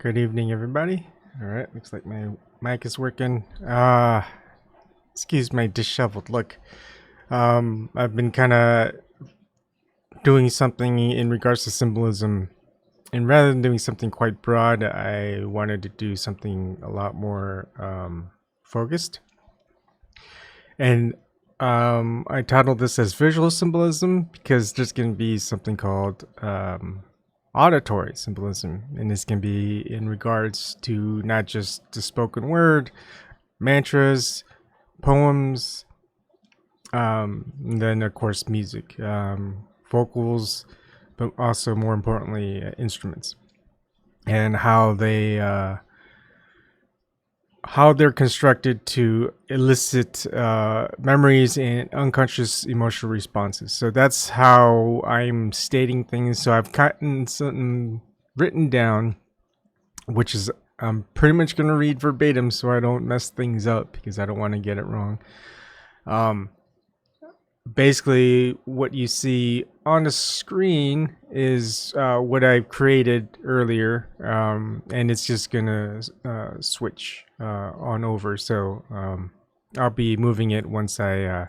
Good evening, everybody. All right, looks like my mic is working. Excuse my disheveled look. I've been kind of doing something in regards to symbolism, and rather than doing something quite broad, I wanted to do something a lot more focused. And I titled this as visual symbolism because there's going to be something called auditory symbolism, and this can be in regards to not just the spoken word, mantras, poems, and then of course music, vocals, but also more importantly instruments, and how they're constructed to elicit memories and unconscious emotional responses. So that's how I'm stating things. So I've gotten something written down, which is I'm pretty much going to read verbatim so I don't mess things up because I don't want to get it wrong. Basically, what you see on the screen is what I've created earlier, and it's just gonna switch on over. So I'll be moving it once I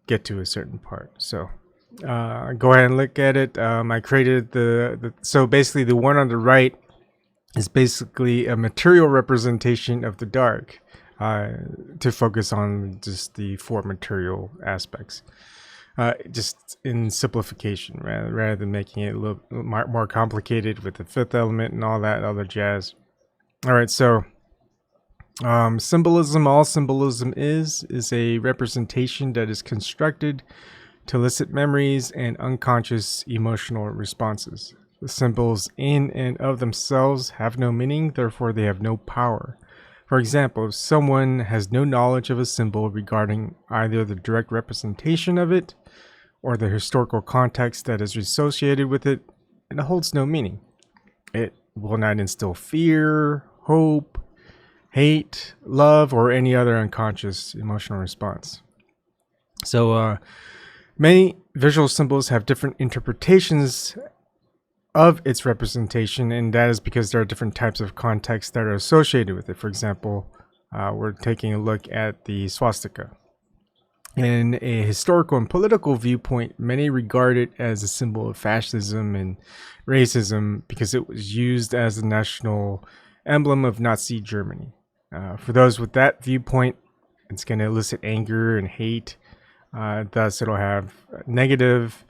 get to a certain part. So go ahead and look at it. I created so basically the one on the right is basically a material representation of the dark. To focus on just the four material aspects, just in simplification, rather than making it a little more complicated with the fifth element and all that other jazz. All right, so symbolism, all symbolism is a representation that is constructed to elicit memories and unconscious emotional responses. The symbols in and of themselves have no meaning, therefore they have no power. For example, if someone has no knowledge of a symbol regarding either the direct representation of it or the historical context that is associated with it, it holds no meaning. It will not instill fear, hope, hate, love, or any other unconscious emotional response. So many visual symbols have different interpretations of its representation, and that is because there are different types of contexts that are associated with it. For example, we're taking a look at the swastika. In a historical and political viewpoint, many regard it as a symbol of fascism and racism because it was used as the national emblem of Nazi Germany. For those with that viewpoint, it's going to elicit anger and hate. Thus, it'll have negative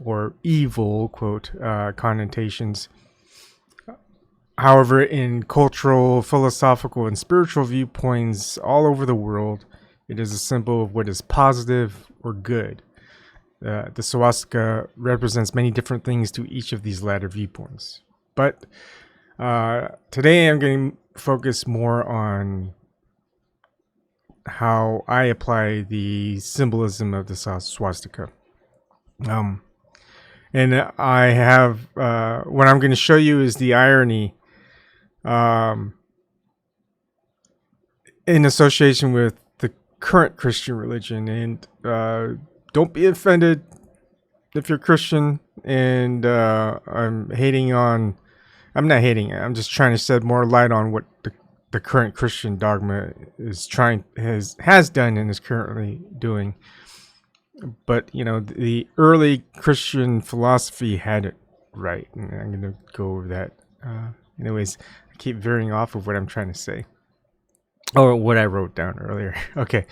or evil, quote, connotations. However, in cultural, philosophical, and spiritual viewpoints all over the world, it is a symbol of what is positive or good. The swastika represents many different things to each of these latter viewpoints. But today I'm going to focus more on how I apply the symbolism of the swastika. And I have, what I'm going to show you is the irony in association with the current Christian religion. And don't be offended if you're Christian and I'm not hating it. I'm just trying to shed more light on what the current Christian dogma is has done and is currently doing. But, you know, the early Christian philosophy had it right. And I'm going to go over that. Anyways, I keep veering off of what I'm trying to say. Or what I wrote down earlier. Okay.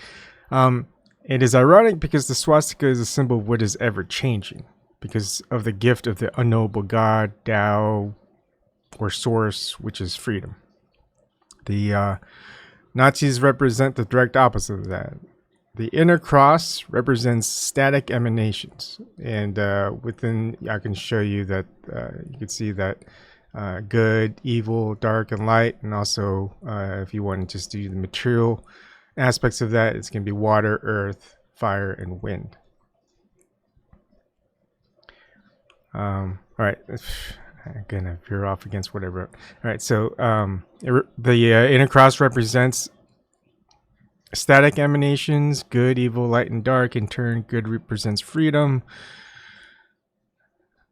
It is ironic because the swastika is a symbol of what is ever changing. Because of the gift of the unknowable God, Tao, or Source, which is freedom. The Nazis represent the direct opposite of that. The inner cross represents static emanations, and within, I can show you that you can see that good, evil, dark, and light, and also if you want to just do the material aspects of that, it's going to be water, earth, fire, and wind. All right, I'm gonna veer off against what I wrote. All right, so the inner cross represents static emanations, good, evil, light, and dark. In turn, good represents freedom.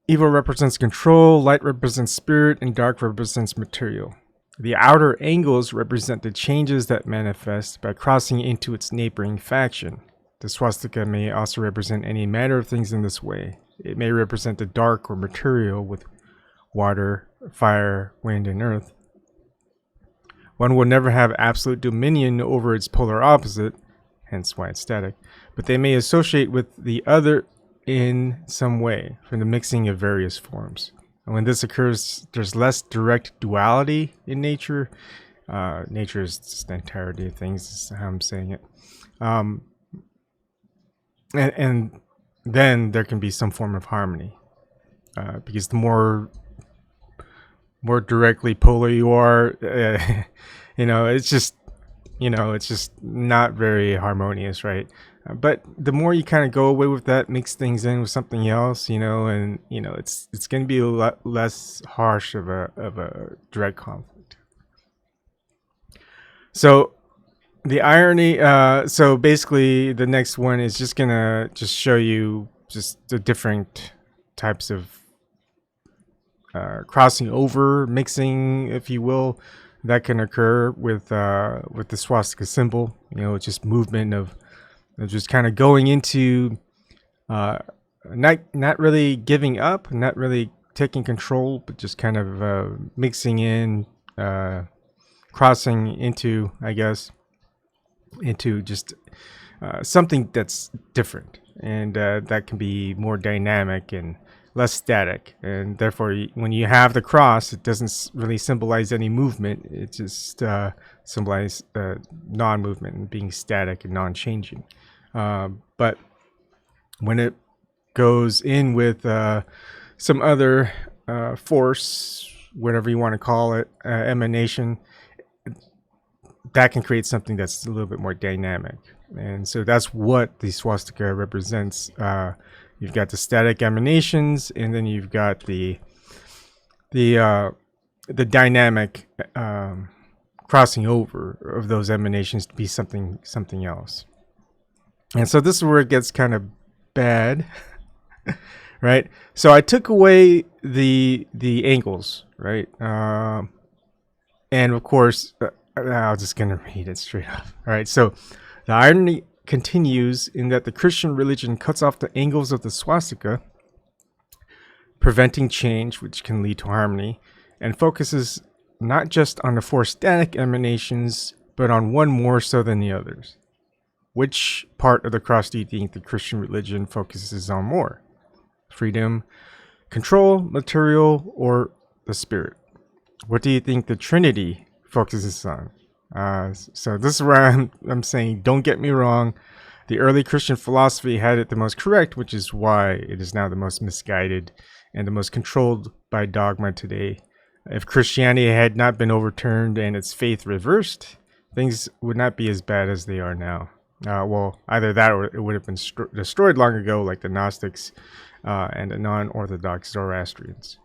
Evil represents control, light represents spirit, and dark represents material. The outer angles represent the changes that manifest by crossing into its neighboring faction. The swastika may also represent any manner of things in this way. It may represent the dark or material with water, fire, wind, and earth. One will never have absolute dominion over its polar opposite, hence why it's static, but they may associate with the other in some way from the mixing of various forms. And when this occurs, there's less direct duality in nature. Nature is just the entirety of things, is how I'm saying it. And then there can be some form of harmony, because the more directly polar you are, it's just not very harmonious, right? But the more you kind of go away with that, mix things in with something else, and it's going to be a lot less harsh of a direct conflict. So the irony, so basically the next one is just gonna show you just the different types of crossing over, mixing, if you will, that can occur with the swastika symbol. Just movement of just kind of going into not really giving up, not really taking control, but just kind of mixing in, crossing into, I guess, into just something that's different, and that can be more dynamic and less static. And therefore, when you have the cross, it doesn't really symbolize any movement. It just symbolizes non-movement and being static and non-changing. But when it goes in with some other force, whatever you want to call it, emanation, that can create something that's a little bit more dynamic. And so that's what the swastika represents. You've got the static emanations, and then you've got the dynamic crossing over of those emanations to be something else. And so this is where it gets kind of bad, right? So I took away the angles, right? And of course, I'm just going to read it straight up. All right. So the irony continues in that the Christian religion cuts off the angles of the swastika, preventing change, which can lead to harmony, and focuses not just on the four static emanations, but on one more so than the others. Which part of the cross do you think the Christian religion focuses on more? Freedom, control, material, or the spirit? What do you think the Trinity focuses on? So this is where I'm saying, don't get me wrong. The early Christian philosophy had it the most correct, which is why it is now the most misguided and the most controlled by dogma today. If Christianity had not been overturned and its faith reversed, things would not be as bad as they are now. Well, either that or it would have been destroyed long ago, like the Gnostics and the non-Orthodox Zoroastrians.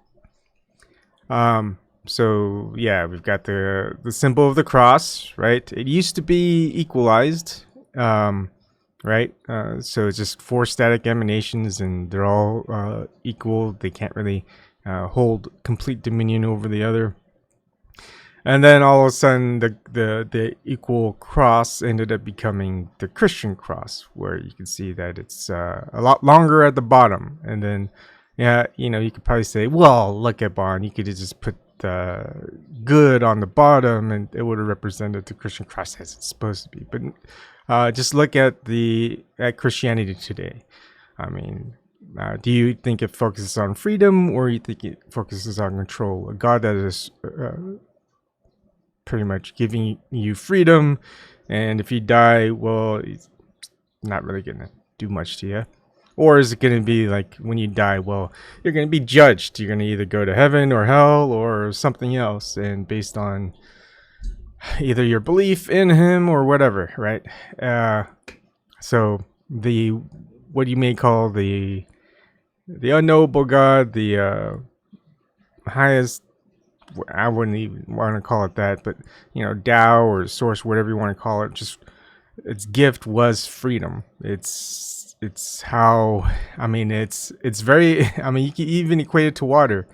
So yeah, we've got the symbol of the cross, right? It used to be equalized, right? So it's just four static emanations, and they're all equal. They can't really hold complete dominion over the other. And then all of a sudden, the equal cross ended up becoming the Christian cross, where you can see that it's a lot longer at the bottom. And then, yeah, you could probably say, well, look at Bond, you could just put good on the bottom, and it would have represented the Christian cross as it's supposed to be. But just look at Christianity today. I mean, do you think it focuses on freedom, or you think it focuses on control? A God that is pretty much giving you freedom, and if you die, well, it's not really gonna do much to you. Or is it going to be like when you die, well, you're going to be judged. You're going to either go to heaven or hell or something else, and based on either your belief in him or whatever, right? So what you may call the unknowable God, the highest, I wouldn't even want to call it that, but Tao or source, whatever you want to call it, just its gift was freedom. It's it's how, I mean, it's very, I mean, you can even equate it to water.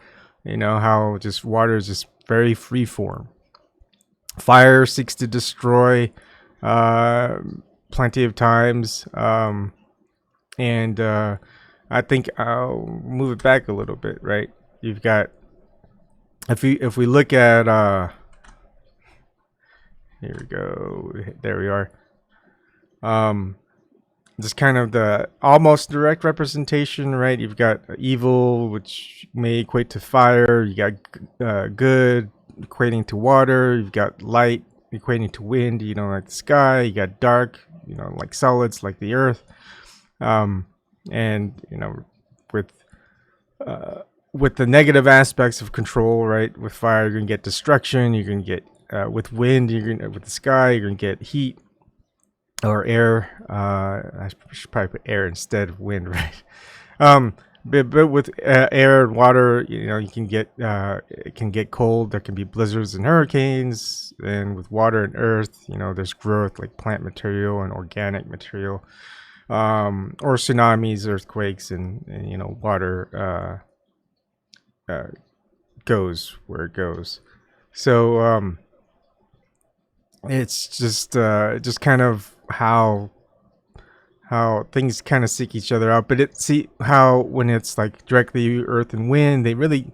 You know how just water is just very free form. Fire seeks to destroy plenty of times, and I think I'll move it back a little bit. Right, you've got, if we look at here we go, there we are. Just kind of the almost direct representation, right? You've got evil, which may equate to fire. You got good equating to water. You've got light equating to wind, you know, like the sky. You got dark, you know, like solids, like the earth. And you know, with the negative aspects of control, right? With fire, you're gonna get destruction. You're gonna get with wind. With the sky, you're gonna get heat or air. I should probably put air instead of wind, right? But with air and water, you know, you can get it can get cold. There can be blizzards and hurricanes. And with water and earth, you know, there's growth like plant material and organic material, or tsunamis, earthquakes, and you know, water goes where it goes. So it's just kind of how things kind of seek each other out. But see how when it's like directly earth and wind, they really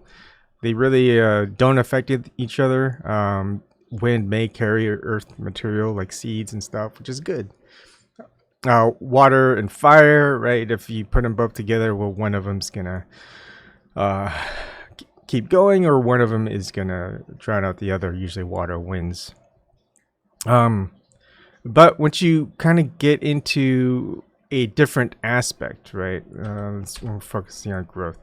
don't affect each other. Wind may carry earth material like seeds and stuff, which is good. Water and fire, right? If you put them both together, well, one of them's gonna keep going, or one of them is gonna drown out the other. Usually water wins. But once you kind of get into a different aspect, right? We're focusing on growth,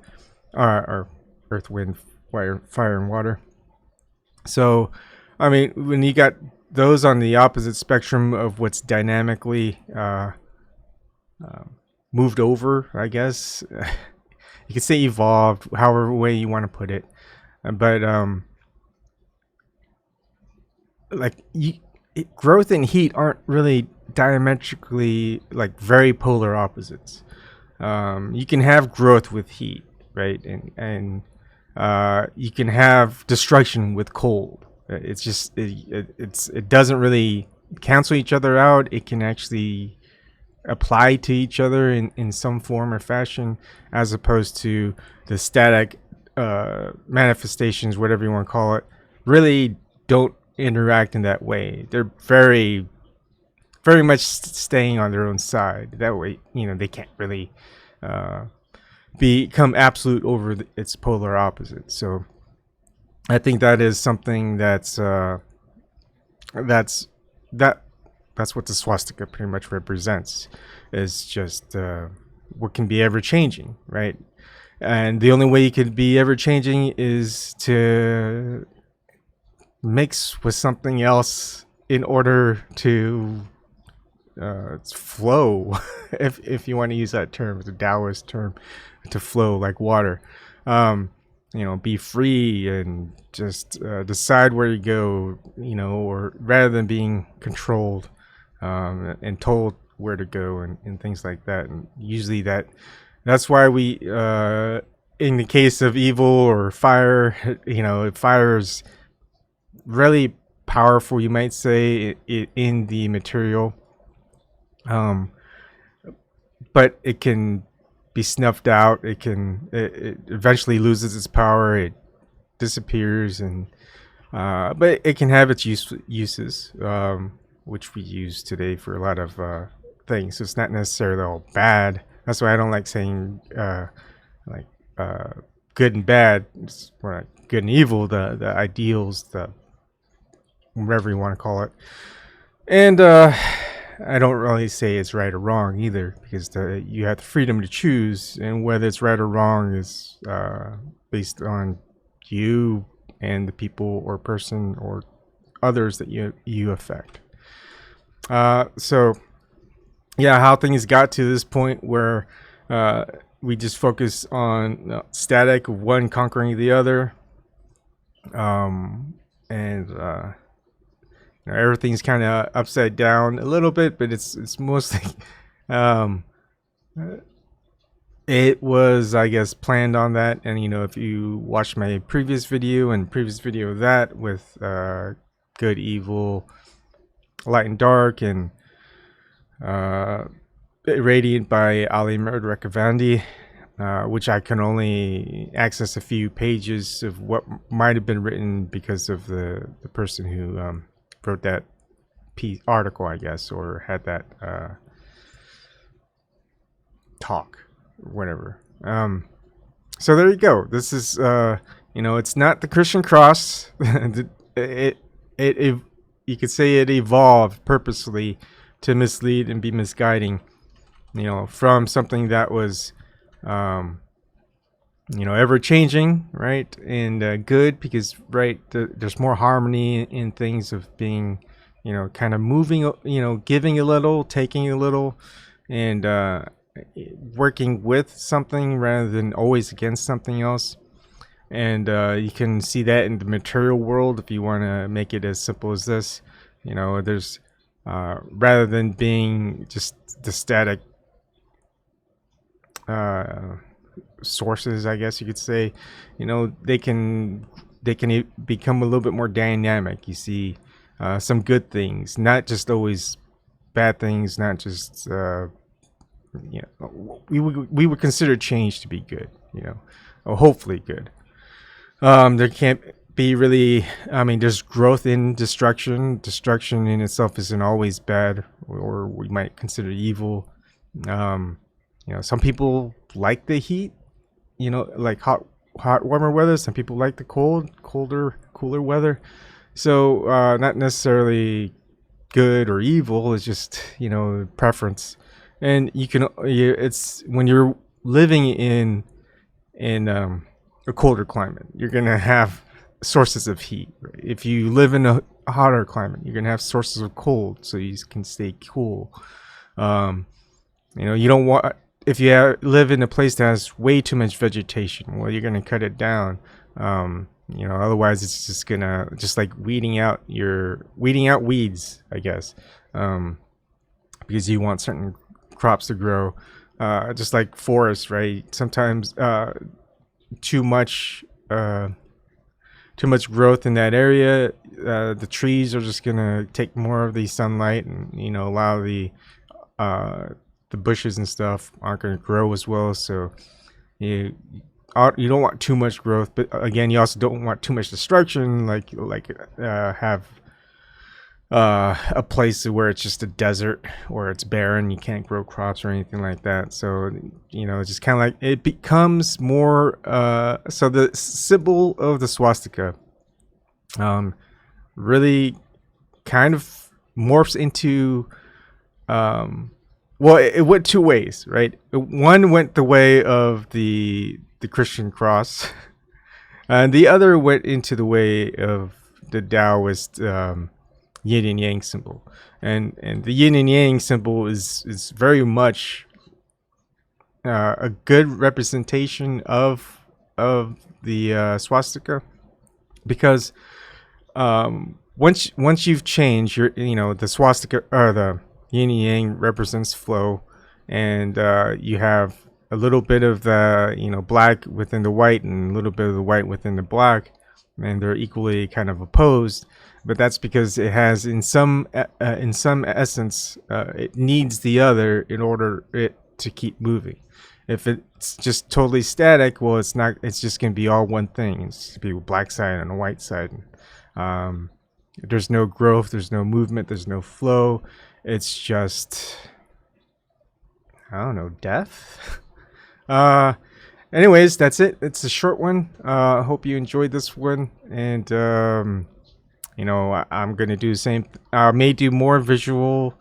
or earth, wind, fire, and water. So, I mean, when you got those on the opposite spectrum of what's dynamically moved over, I guess you could say evolved, however way you want to put it, but like growth and heat aren't really diametrically like very polar opposites. You can have growth with heat, right? And you can have destruction with cold. It's just it doesn't really cancel each other out. It can actually apply to each other in some form or fashion, as opposed to the static manifestations, whatever you want to call it, really don't interact in that way. They're very much staying on their own side. That way, you know, they can't really become absolute over its polar opposite. So I think that is something that's what the swastika pretty much represents, is just what can be ever changing, right? And the only way you could be ever changing is to mix with something else in order to flow, if you want to use that term, the Taoist term, to flow like water. You know, be free and just decide where you go, you know, or rather than being controlled and told where to go and things like that. And usually that's why we, in the case of evil or fire, you know, fire is really powerful, you might say, in the material, but it can be snuffed out. It eventually loses its power. It disappears, and but it can have its uses, which we use today for a lot of things. So it's not necessarily all bad. That's why I don't like saying good and bad. It's more like good and evil, the ideals, the whatever you want to call it. And I don't really say it's right or wrong either, because you have the freedom to choose, and whether it's right or wrong is based on you and the people or person or others that you affect. So yeah, how things got to this point where we just focus on static, one conquering the other, and everything's kind of upside down a little bit, but it's mostly It was, I guess, planned on that. And, if you watch my previous video and previous video of that with good, evil, light and dark, and Radiant by Ali Murdrakavandi, which I can only access a few pages of what might have been written because of the person who wrote that article, I guess, or had that talk, or whatever. So there you go. This is, it's not the Christian cross. it you could say it evolved purposely to mislead and be misguiding, from something that was, ever changing, right? And good, because, right, there's more harmony in things of being, kind of moving, giving a little, taking a little, and working with something rather than always against something else. And you can see that in the material world if you want to make it as simple as this. There's rather than being just the static sources, I guess you could say, they can become a little bit more dynamic. You see some good things, not just always bad things, not just we would consider change to be good, or hopefully good. There can't be really, there's growth in destruction. Destruction in itself isn't always bad, or we might consider evil. Some people like the heat, like hot, warmer weather. Some people like the colder, cooler weather. So not necessarily good or evil. It's just, preference. And it's when you're living in a colder climate, you're gonna have sources of heat. Right? If you live in a hotter climate, you're gonna have sources of cold, so you can stay cool. You don't want, if you live in a place that has way too much vegetation, well, you're gonna cut it down. Otherwise it's just gonna, just like weeding out weeds, I guess, because you want certain crops to grow, just like forests, right? Sometimes too much growth in that area, the trees are just gonna take more of the sunlight, and allow the bushes and stuff aren't gonna grow as well. So you don't want too much growth, but again, you also don't want too much destruction, like have a place where it's just a desert or it's barren, you can't grow crops or anything like that. So it's just kind of like it becomes more so the symbol of the swastika really kind of morphs into it went two ways, right? One went the way of the Christian cross, and the other went into the way of the Taoist yin and yang symbol. And the yin and yang symbol is very much a good representation of the swastika, because once you've changed the swastika, or the yin and yang represents flow, and you have a little bit of the black within the white and a little bit of the white within the black, and they're equally kind of opposed. But that's because it has, in some essence, it needs the other in order it to keep moving. If it's just totally static, well, it's not. It's just going to be all one thing. It's going to be a black side and a white side. There's no growth. There's no movement. There's no flow. It's just, I don't know, death. Anyways, that's it. It's a short one. I hope you enjoyed this one, and I'm gonna do the same. I may do more visual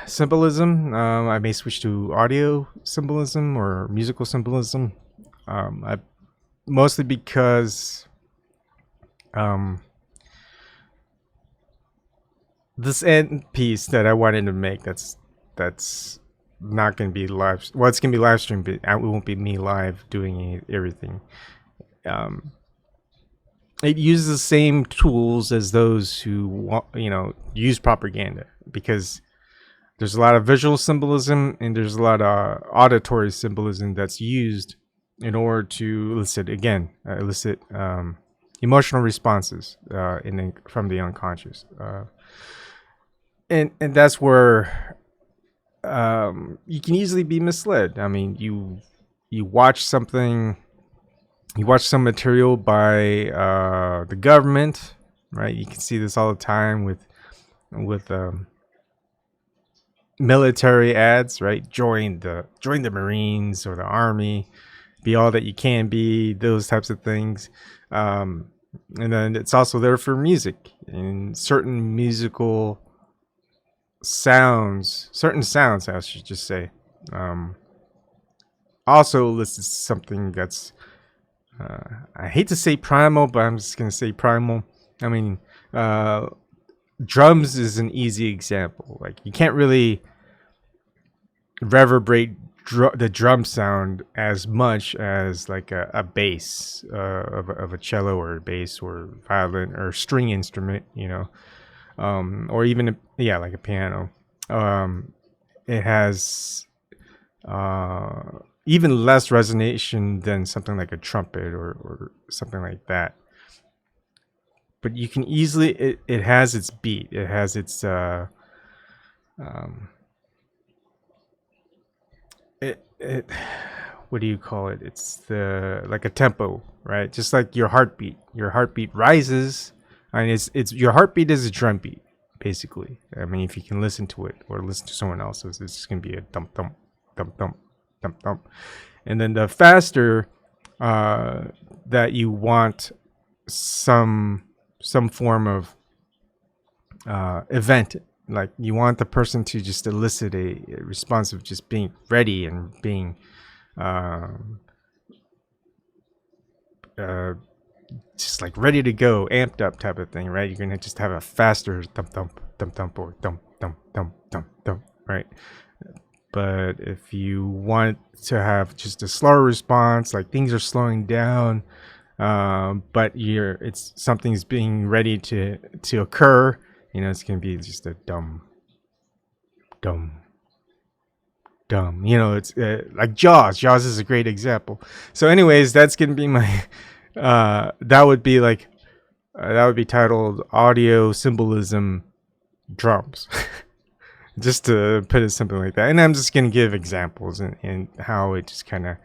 symbolism. I may switch to audio symbolism or musical symbolism. Mostly because this end piece that I wanted to make, that's not going to be live. Well, it's going to be live streamed, but it won't be me live doing everything. It uses the same tools as those who use propaganda, because There's a lot of visual symbolism and there's a lot of auditory symbolism that's used in order to elicit, again, emotional responses from the unconscious. And that's where you can easily be misled. I mean, you watch something, you watch some material by the government, right? You can see this all the time with military ads, right? Join the Marines or the Army, be all that you can be, those types of things. And then it's also there for music and certain musical sounds, I should just say. Also lists something that's I hate to say primal, but I'm just gonna say primal. I mean, drums is an easy example. Like, you can't really reverberate the drum sound as much as like a bass of a cello or a bass or violin or string instrument, you know, or even like a piano. It has even less resonation than something like a trumpet or something like that. But you can easily, it has its beat, it has its what do you call it? It's like a tempo, right? Just like your heartbeat. Your heartbeat rises, and it's your heartbeat is a drum beat, basically. I mean, if you can listen to it or listen to someone else's, it's just gonna be a thump thump thump thump thump thump. And then the faster that you want some form of event, like you want the person to just elicit a response of just being ready and being just like ready to go, amped up type of thing, right? You're gonna just have a faster thump thump thump thump or thump thump thump thump thump, right? But if you want to have just a slower response, like things are slowing down, but something's being ready to occur, you know, it's gonna be just a dum dum dum. You know, it's like Jaws. Jaws is a great example. So, anyways, that's gonna be my that would be titled Audio Symbolism Drums. Just to put it something like that. And I'm just going to give examples and how it just kind of,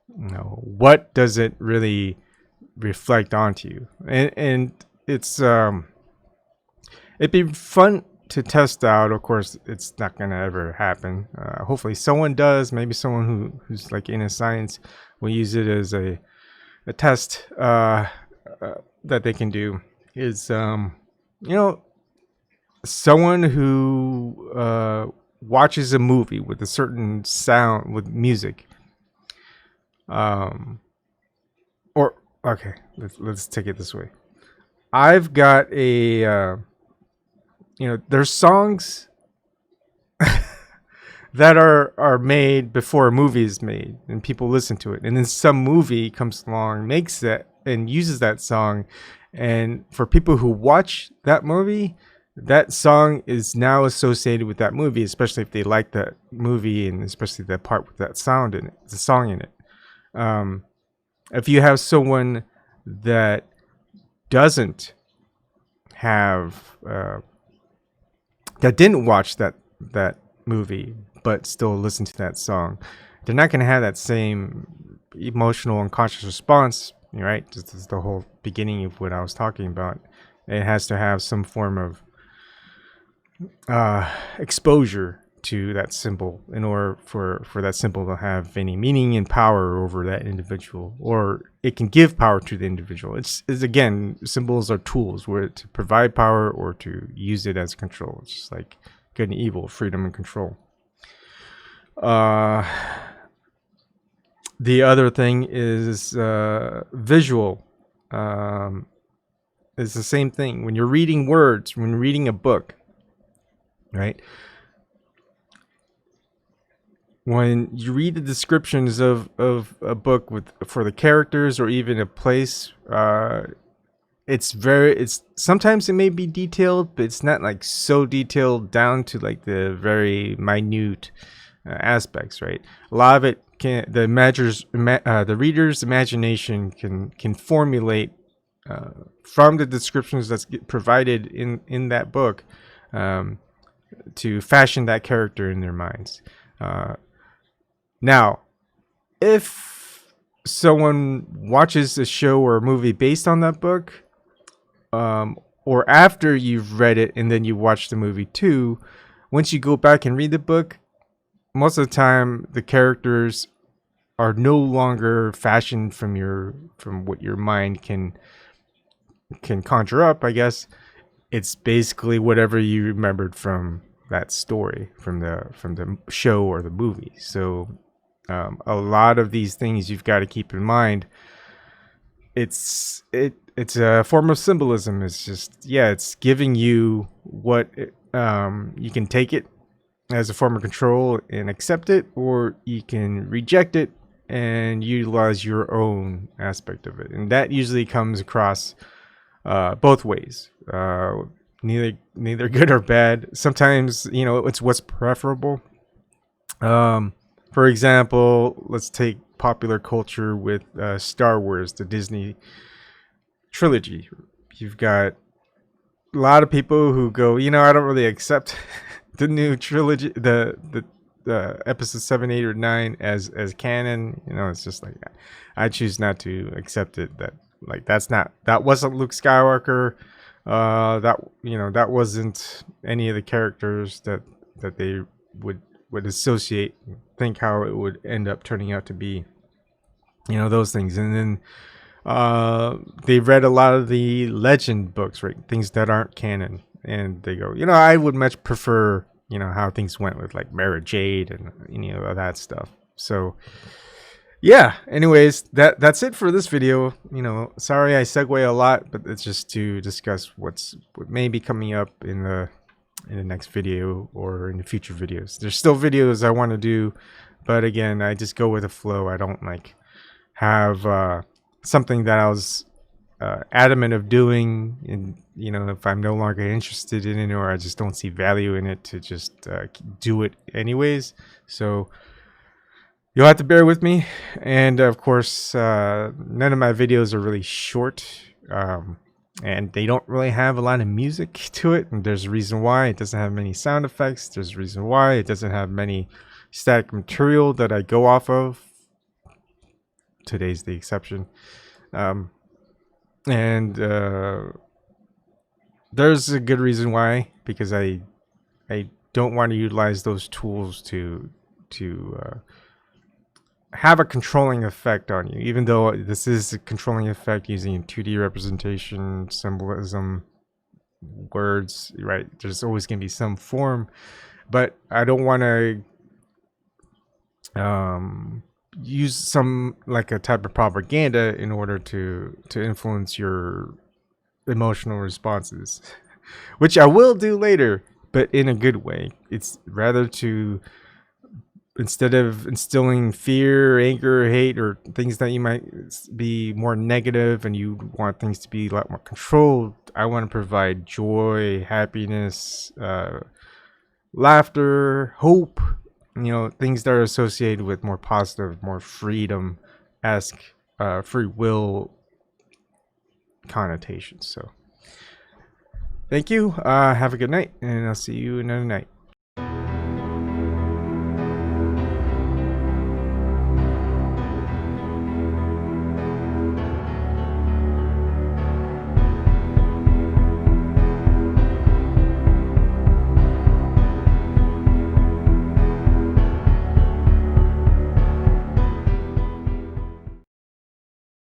you know, what does it really reflect onto you? And it's, it'd be fun to test out. Of course, it's not going to ever happen. Hopefully someone does. Maybe someone who's like into science will use it as a test that they can do. Is, you know, someone who watches a movie with a certain sound, with music, or okay, let's take it this way. I've got a you know, there's songs that are made before a movie is made and people listen to it, and then some movie comes along, makes that and uses that song, and for people who watch that movie, that song is now associated with that movie, especially if they like that movie and especially that part with that sound in it, the song in it. If you have someone that doesn't have that didn't watch that movie but still listen to that song, they're not going to have that same emotional unconscious response, right? This is the whole beginning of what I was talking about. It has to have some form of exposure to that symbol in order for that symbol to have any meaning and power over that individual, or it can give power to the individual. It's again, symbols are tools, where to provide power or to use it as control. It's just like good and evil, freedom and control. The other thing is visual. It's the same thing when you're reading words, when you're reading a book, right? When you read the descriptions of a book for the characters or even a place, it's sometimes it may be detailed, but it's not like so detailed down to like the very minute aspects, right? A lot of it can the reader's imagination can formulate from the descriptions that's provided in that book, to fashion that character in their minds. Now, if someone watches a show or a movie based on that book, or after you've read it and then you watch the movie too, once you go back and read the book, most of the time the characters are no longer fashioned from what your mind can conjure up, I guess. It's basically whatever you remembered from that story, from the show or the movie. So a lot of these things you've got to keep in mind. It's a form of symbolism. It's just, it's giving you what you can take it as a form of control and accept it, or you can reject it and utilize your own aspect of it. And that usually comes across both ways, neither good or bad. Sometimes, it's what's preferable. For example, let's take popular culture with Star Wars, the Disney trilogy. You've got a lot of people who go, I don't really accept the new trilogy, the episode 7, 8, or 9 as canon. It's just like, I choose not to accept it. That wasn't Luke Skywalker. That wasn't any of the characters that they would associate, think how it would end up turning out to be, those things. And then they read a lot of the legend books, right? Things that aren't canon, and they go, I would much prefer, how things went with like Mara Jade and any of that stuff. So yeah, anyways, that's it for this video. Sorry I segue a lot, but it's just to discuss what may be coming up in the next video or in the future videos. There's still videos I want to do, but again, I just go with the flow. I don't like have something that I was adamant of doing, and if I'm no longer interested in it, or I just don't see value in it, to just do it anyways. So you'll have to bear with me. And of course, none of my videos are really short, and they don't really have a lot of music to it. And there's a reason why. It doesn't have many sound effects. There's a reason why. It doesn't have many static material that I go off of. Today's the exception. And there's a good reason why, because I don't want to utilize those tools to have a controlling effect on you, even though this is a controlling effect using 2D representation, symbolism, words, right? There's always going to be some form, but I don't want to use some like a type of propaganda in order to influence your emotional responses, which I will do later, but in a good way. It's rather to, instead of instilling fear, anger, hate, or things that you might be more negative and you want things to be a lot more controlled, I want to provide joy, happiness, laughter, hope, things that are associated with more positive, more freedom-esque, free will connotations. So thank you. Have a good night, and I'll see you another night.